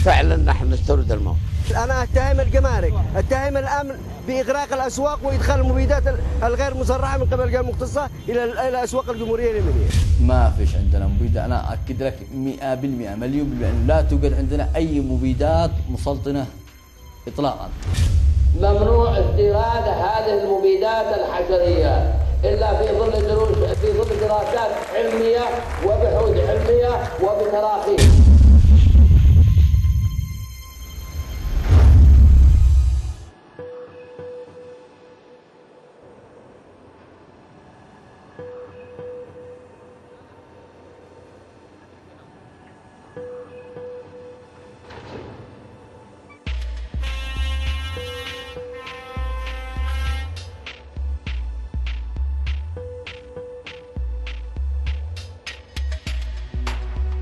فعلا نحن نستورد الموت. أنا أتهم الجمارك، أتهم الأمن بإغراق الأسواق وإدخال المبيدات الغير مصرحة من قبل الجهة المختصة إلى الأسواق الجمهورية اليمنية. ما فيش عندنا مبيدات، أنا أكد لك 100% مليون بالمئة لا توجد عندنا أي مبيدات مسلطنة إطلاقا. ممنوع استيراد هذه المبيدات الحشرية إلا في ظل دراسات علمية وبحوث علمية وبتراخيص.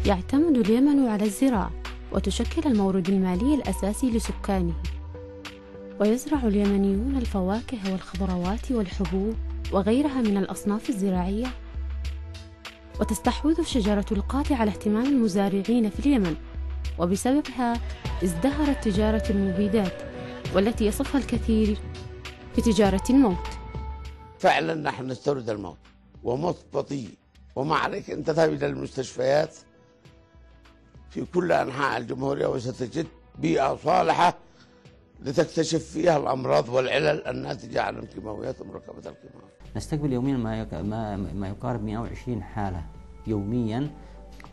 يعتمد اليمن على الزراعة وتشكل المورد المالي الأساسي لسكانه، ويزرع اليمنيون الفواكه والخضروات والحبوب وغيرها من الأصناف الزراعية، وتستحوذ الشجرة القاطعة على اهتمام المزارعين في اليمن، وبسببها ازدهرت تجارة المبيدات والتي يصفها الكثير بتجارة الموت. فعلا نحن نستورد الموت وموت بطيء، وما عليك أن تذهب إلى المستشفيات في كل أنحاء الجمهورية وستجد بيئة صالحة لتكتشف فيها الأمراض والعلل الناتجة عن الكيماويات ومركبات الكيماويات. نستقبل يوميا ما يقارب 120 حالة يوميا،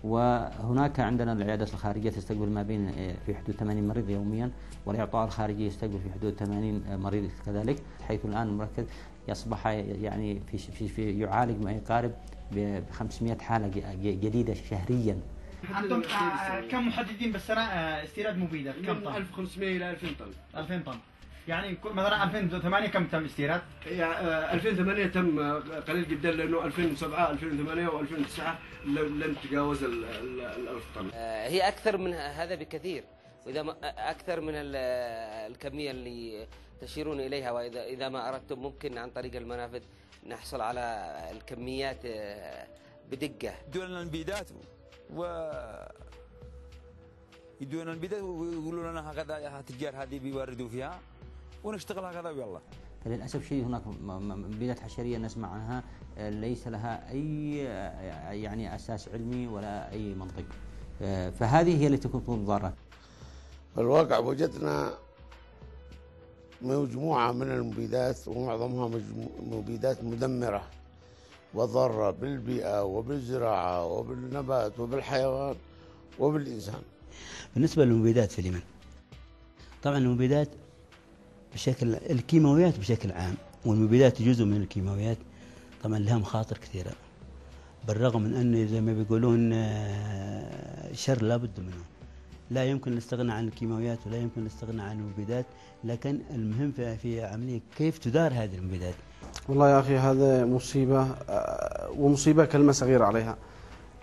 وهناك عندنا العيادات الخارجية تستقبل ما بين في حدود 80 مريض يوميا، والإعطاء الخارجي يستقبل في حدود 80 مريض كذلك، حيث الآن المركز يصبح يعني في يعالج ما يقارب ب 500 حالة جديدة شهريا. عندهم كم محددين بالسنة استيراد مبيدات؟ كم طن؟ 1500 إلى 2000 طن. 2000 طن. يعني مثلا 2008 كم تم استيراد؟ 2008 تم قليل جدا، لأنه 2007 2008 و2009 لم تتجاوز ال 1000 طن. هي أكثر من هذا بكثير، وإذا أكثر من الكمية اللي تشيرون إليها، وإذا ما أردتم ممكن عن طريق المنافذ نحصل على الكميات بدقة. يدون المبيدات يدون البيدات ويقولون لنا هكذا التجار هذه بيوردوا فيها ونشتغل هكذا ويلا. للأسف شيء هناك مبيدات حشرية نسمع عنها ليس لها أي يعني أساس علمي ولا أي منطق، فهذه هي التي تكون ضارة. في الواقع وجدنا مجموعة من المبيدات، ومعظمها مبيدات مدمرة وضارة بالبيئة وبالزراعة وبالنبات وبالحيوان وبالإنسان. بالنسبة للمبيدات في اليمن، طبعا المبيدات الكيماويات بشكل عام، والمبيدات جزء من الكيماويات طبعا لها مخاطر كثيرة، بالرغم من أن زي ما بيقولون شر لا بد منه. لا يمكن الاستغناء عن الكيماويات ولا يمكن الاستغناء عن المبيدات، لكن المهم في عملية كيف تدار هذه المبيدات. والله يا أخي هذا مصيبة، ومصيبة كلمة صغيرة عليها،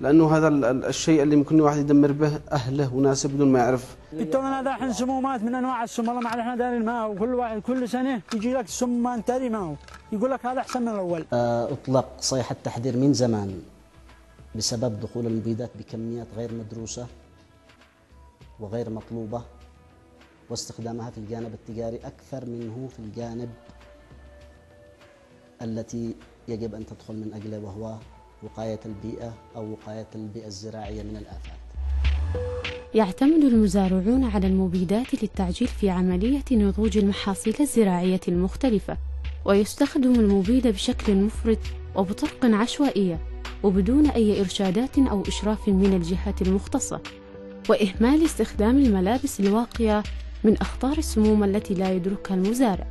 لأنه هذا الشيء اللي ممكن واحد يدمر به أهله وناسه بدون ما يعرف. تونا دحين سمومات من أنواع السم، والله ما عاد احنا دارين معه، وكل واحد كل سنة يجي لك سم تالي معه، يقول لك هذا أحسن من الأول. أطلق صيحة تحذير من زمان بسبب دخول المبيدات بكميات غير مدروسة وغير مطلوبة، واستخدامها في الجانب التجاري أكثر منه في الجانب التي يجب أن تدخل من أجله، وهو وقاية البيئة أو وقاية البيئة الزراعية من الآفات. يعتمد المزارعون على المبيدات للتعجيل في عملية نضوج المحاصيل الزراعية المختلفة، ويستخدم المبيد بشكل مفرط وبطرق عشوائية وبدون أي إرشادات أو إشراف من الجهات المختصة، وإهمال استخدام الملابس الواقية من أخطار السموم التي لا يدركها المزارع.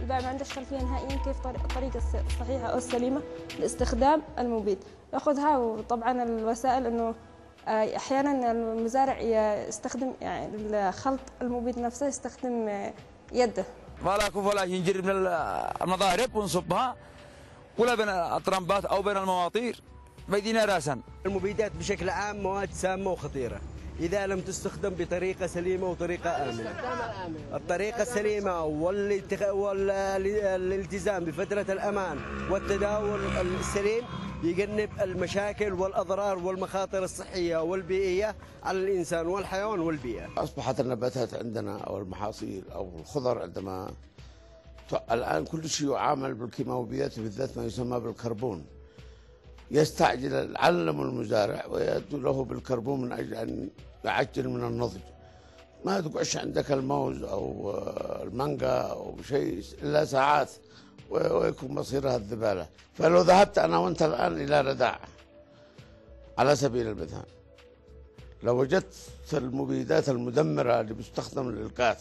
ما عندش خلفية نهائيا كيف الطريقة الصحيحة أو السليمة لاستخدام المبيد، يأخذها. وطبعا الوسائل أنه أحيانا المزارع يستخدم يعني خلط المبيد نفسه يستخدم يده. ولا كوف ولا ينجر من المضارب ونصبها ولا بين الطرمبات أو بين المواطير بيدينا راسا. المبيدات بشكل عام مواد سامة وخطيرة إذا لم تستخدم بطريقة سليمة وطريقة آمنة. الطريقة السليمة والالتزام بفترة الأمان والتداول السليم يجنب المشاكل والأضرار والمخاطر الصحية والبيئية على الإنسان والحيوان والبيئة. أصبحت النباتات عندنا أو المحاصيل أو الخضر عندما الآن كل شيء يعامل بالكيماويات، بالذات ما يسمى بالكربون. يستعجل العلم المزارع ويدعو له بالكربون من أجل أن يعجل من النضج. ما تقعش عندك الموز أو المانجا أو شيء إلا ساعات ويكون مصيرها الذبالة. فلو ذهبت أنا وأنت الآن إلى رداع على سبيل المثال، لو وجدت المبيدات المدمرة اللي بتستخدم للقات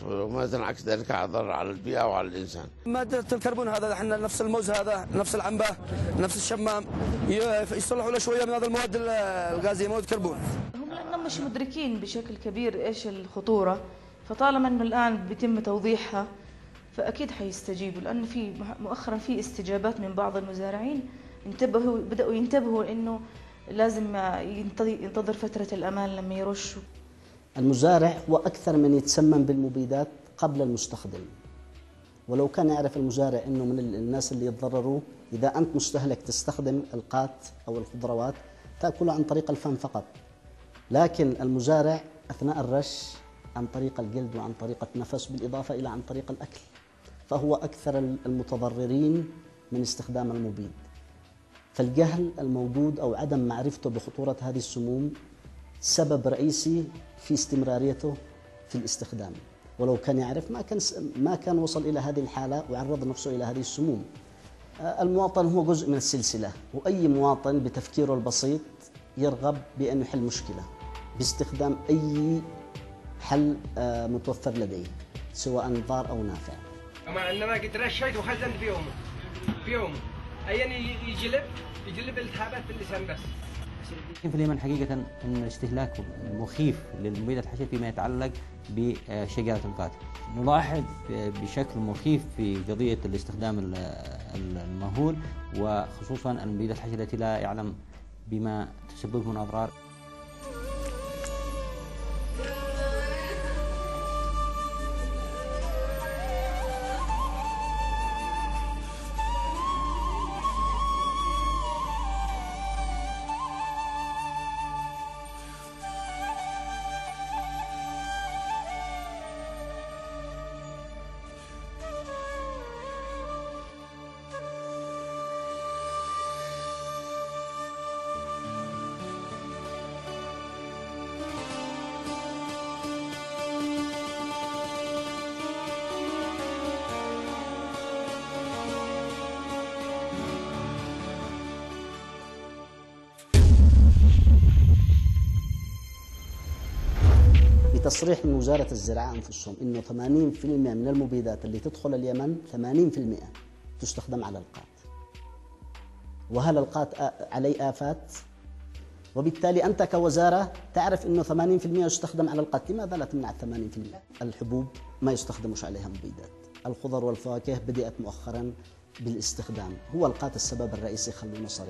وما تنعكس ذلك أضرار على البيئة وعلى الإنسان. مادة الكربون هذا احنا نفس الموز هذا، نفس العنبة، نفس الشمام، يصلحوا له شوية من هذا المواد الغازية، مواد كربون. هم لأنهم مش مدركين بشكل كبير إيش الخطورة، فطالما إنه الآن بيتم توضيحها فأكيد حيستجيبوا، لأن في مؤخرا في استجابات من بعض المزارعين بدأوا ينتبهوا إنه لازم ينتظر فترة الأمان لما يرشوا. المزارع هو أكثر من يتسمم بالمبيدات قبل المستخدم، ولو كان يعرف المزارع أنه من الناس اللي يتضرروا إذا أنت مستهلك تستخدم القات أو الخضروات تأكله عن طريق الفم فقط، لكن المزارع أثناء الرش عن طريق الجلد وعن طريق النفس بالإضافة إلى عن طريق الأكل، فهو أكثر المتضررين من استخدام المبيد. فالجهل الموجود أو عدم معرفته بخطورة هذه السموم سبب رئيسي في استمراريته في الاستخدام، ولو كان يعرف ما كان وصل إلى هذه الحالة وعرض نفسه إلى هذه السموم. المواطن هو جزء من السلسلة، وأي مواطن بتفكيره البسيط يرغب بأن يحل مشكلة باستخدام أي حل متوفر لديه سواء ضار أو نافع. إنما قد رشيت وخزنت في يوم أيان يجلب الالتهابات في اللسان بس. في اليمن حقيقة أن الاستهلاك مخيف للمبيدات الحشرية فيما يتعلق بشجرة القات. نلاحظ بشكل مخيف في قضية الاستخدام المهول، وخصوصا المبيدات الحشرية التي لا يعلم بما تسببه من أضرار. بتصريح من وزارة الزراعة أنفسهم إنه 80% من المبيدات اللي تدخل اليمن 80% تستخدم على القات، وهذا القات عليه آفات، وبالتالي أنت كوزارة تعرف إنه 80% يستخدم على القات، لماذا لا تمنع 80%؟ الحبوب ما يستخدمش عليها مبيدات، الخضر والفواكه بدأت مؤخرا بالاستخدام، هو القات السبب الرئيسي، خلونا صريح.